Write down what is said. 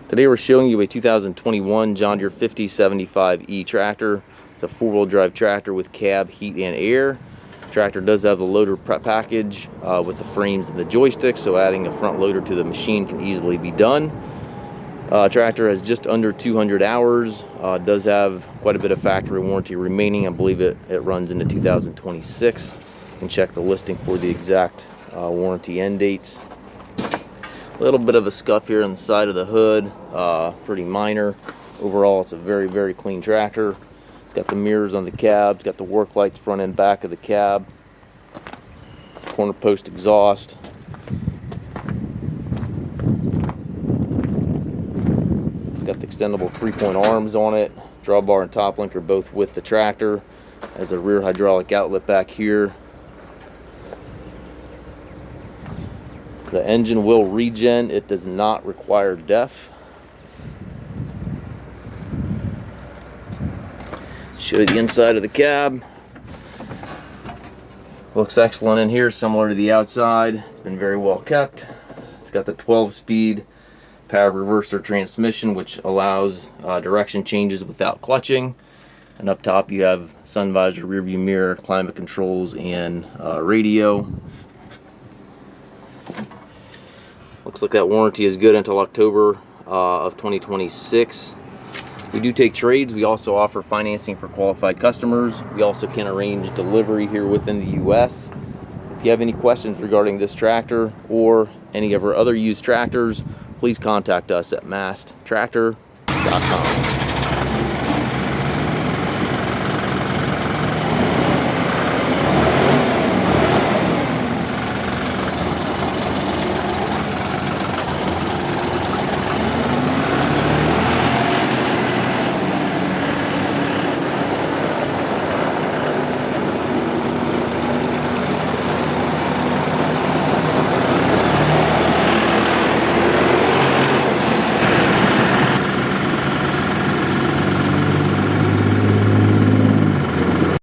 Today we're showing you a 2021 John Deere 5075E tractor. It's a four-wheel drive tractor with cab, heat, and air. The tractor does have the loader prep package with the frames and the joystick, so adding a front loader to the machine can easily be done. Tractor has just under 200 hours. Does have quite a bit of factory warranty remaining. I believe it runs into 2026. You can check the listing for the exact warranty end dates. A little bit of a scuff here on the side of the hood, pretty minor. Overall, it's a very, very clean tractor. It's got the mirrors on the cab, it's got the work lights front and back of the cab, corner post exhaust. It's got the extendable 3-point arms on it. Drawbar and top link are both with the tractor. Has a rear hydraulic outlet back here. The engine will regen. It does not require DEF. Show you the inside of the cab. Looks excellent in here, similar to the outside. It's been very well kept. It's got the 12-speed powered reverser transmission, which allows direction changes without clutching. And up top you have sun visor, rear view mirror, climate controls, and radio. Looks like that warranty is good until October of 2026. We do take trades. We also offer financing for qualified customers. We also can arrange delivery here within the US. If you have any questions regarding this tractor or any of our other used tractors, please contact us at masttractor.com.